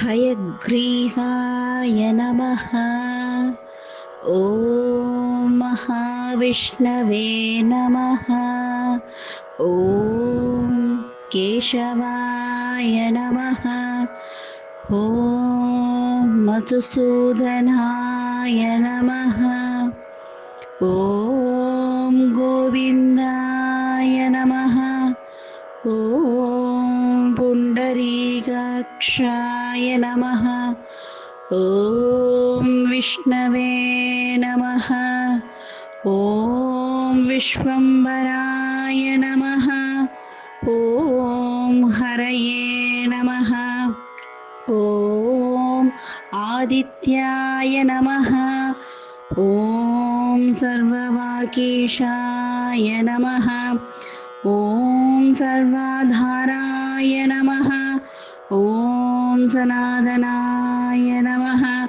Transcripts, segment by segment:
हयग्रीवाय नमः। ॐ महाविष्णवे नमः। ॐ केशवाय नमः। ॐ मधुसूदनाय नमः। ॐ गोविन्दाय नमः। ॐ पुण्डरीकाक्षाय नमः। ॐ विष्णवे नमः। ॐ विश्वम्भराय नमः। ॐ हरये नमः। ॐ आदित्याय नमः। ॐ सर्ववागीशाय नमः। ॐ सर्वाधाराय नमः। ॐ सनातनाय नमः।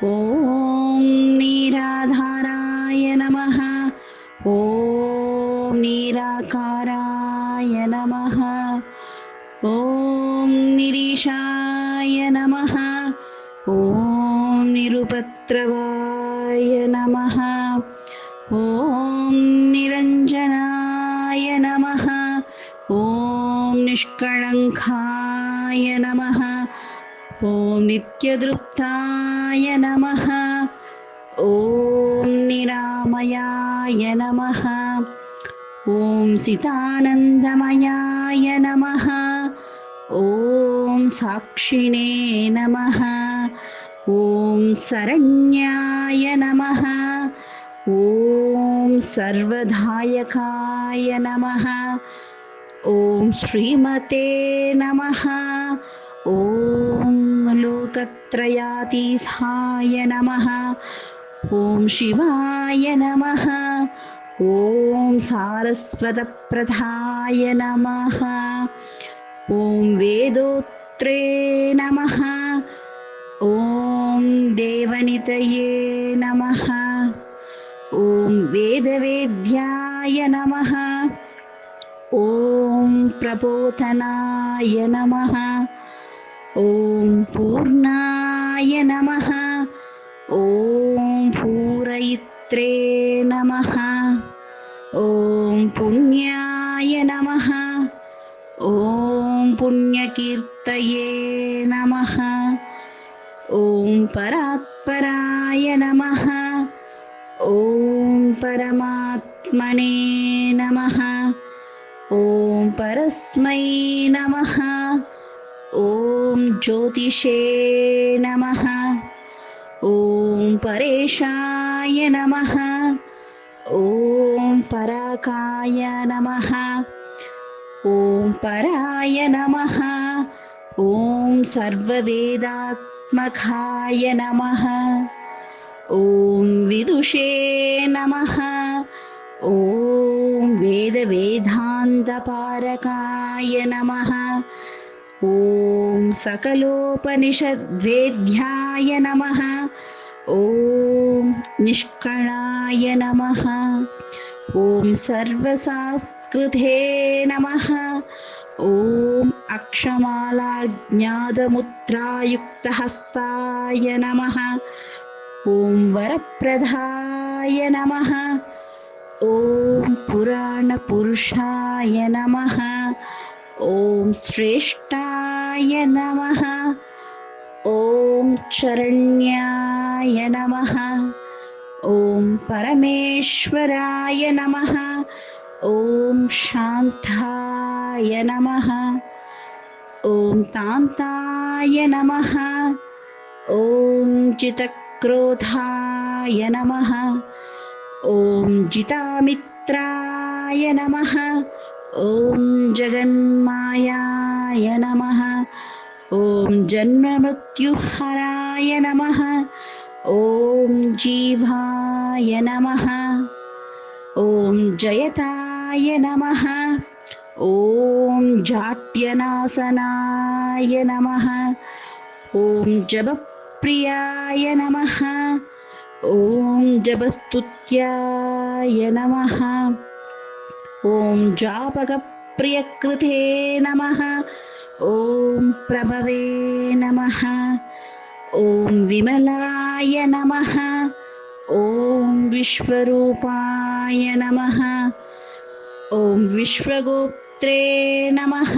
ॐ निराधाराय नमः। ॐ निराकाराय नमः। ॐ निरीशाय नमः। ॐ निरुपद्रवाय नमः। ॐ निरञ्जनाय नमः। ॐ निष्कळङ्काय नमः। ॐ नित्यतृप्ताय नमः। ॐ निरामयाय नमः। ॐ चिदानन्दमयाय नमः। ॐ साक्षिणे नमः। ॐ शरण्याय नमः। ॐ सर्वदायकाय नमः। ॐ श्रीमते नमः। ॐ लोकत्रयातीताय नमः। ॐ शिवाय नमः। ॐ सारस्वतप्रदाय नमः। ॐ वेदोत्रे नमः। ॐ देवनितये नमः। ॐ वेदवेद्याय नमः। ॐ प्रबोधनाय नमः। ॐ पूर्णाय नमः। ॐ पूरयित्रे नमः। ॐ पुण्याय नमः। ॐ पुण्यकीर्तये नमः। ॐ परात्पराय नमः। ॐ परमात्मने नमः। ॐ परस्मै नमः। ॐ ज्योतिषे नमः। ॐ परेशाय नमः। ॐ पराकाय नमः। ॐ पराय नमः। ॐ सर्ववेदात्मकाय नमः। ॐ विदुषे नमः। ॐ वेदवेदान्तपारकाय नमः। ॐ सकलोपनिषद्वेद्याय नमः। ॐ निष्कळाय नमः। ॐ सर्वसंस्कृते नमः। ॐ अक्षमालाज्ञातमुद्रायुक्तहस्ताय नमः। ॐ वरप्रदाय नमः। ॐ पुराणपुरुषाय नमः। ॐ श्रेष्ठाय नमः। ॐ शरण्याय नमः। ॐ परमेश्वराय नमः। ॐ शान्ताय नमः। ॐ तान्ताय नमः। ॐ जितक्रोधाय नमः। ॐ जितामित्राय नमः। ॐ जगन्मायाय नमः। ॐ जन्ममृत्युहराय नमः। ॐ जीवाय नमः। ॐ जयताय नमः। ॐ जाट्यनाशनाय नमः। ॐ जपप्रियाय नमः। ॐ जपस्तुत्याय नमः। ॐ जापकप्रियकृते नमः। ॐ प्रभवे नमः। ॐ विमलाय नमः। ॐ विश्वरूपाय नमः। ॐ विश्वगोप्त्रे नमः।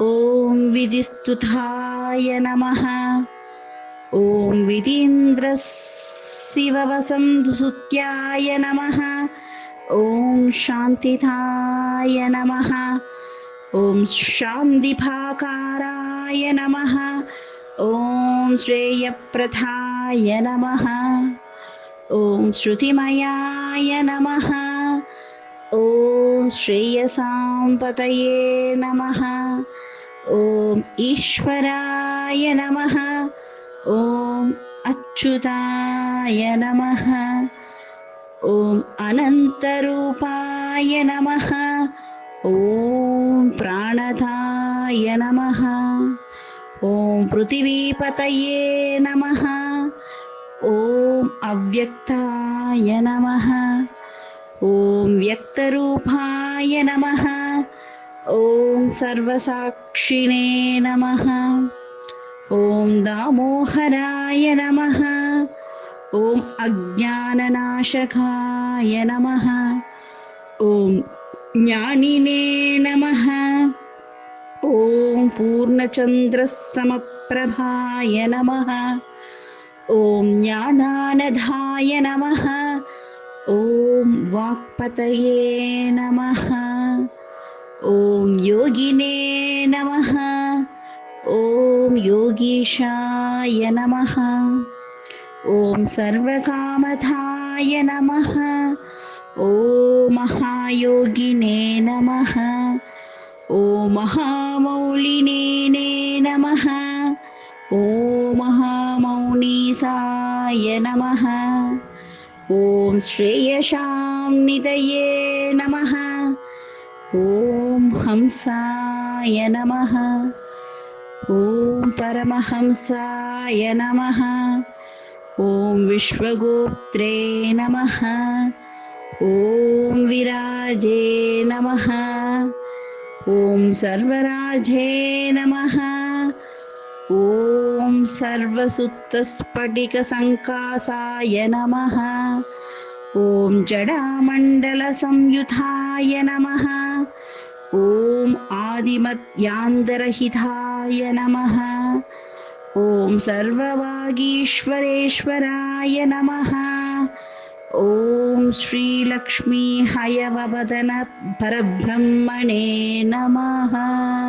ॐ विधिस्तुताय नमः। ॐ विधीन्द्रशिववसन्तसुत्याय नमः। ॐ शान्तिधाय नमः। ॐ शान्तिभाकाराय नमः। ॐ श्रेयप्रदाय नमः। ॐ श्रुतिमयाय नमः। ॐ श्रेयसाम्पतये नमः। ॐ ईश्वराय नमः। ॐ अच्युताय नमः। ॐ अनन्तरूपाय नमः। ॐ प्राणदाय नमः। ॐ पृथिवीपतये नमः। ॐ अव्यक्ताय नमः। ॐ व्यक्तरूपाय नमः। ॐ सर्वसाक्षिणे नमः। ॐ दामोदराय नमः। ॐ अज्ञाननाशकाय नमः। ॐ ज्ञानिने नमः। ॐ पूर्णचन्द्रसमप्रभाय नमः। ॐ ज्ञानानधाय नमः। ॐ वाक्पतये नमः। ॐ योगिने नमः। ॐ योगीशाय नमः। ॐ सर्वकामदाय नमः। ॐ महायोगिने नमः। ॐ महामौलिने नमः। ॐ महामौनीसाय नमः। ॐ श्रेयसां निधये नमः। ॐ हंसाय नमः। ॐ परमहंसाय नमः। ॐ विश्वगोप्त्रे नमः। ॐ विराजे नमः। ॐ सर्वराजे नमः। ॐ सर्वसुत्तस्फटिकसङ्कासाय नमः। ॐ जडामण्डलसंयुताय नमः। ॐ आदिमध्यान्तरहिताय नमः। ॐ सर्ववागीश्वरेश्वराय नमः। ॐ श्रीलक्ष्मी हयवदन परब्रह्मणे नमः।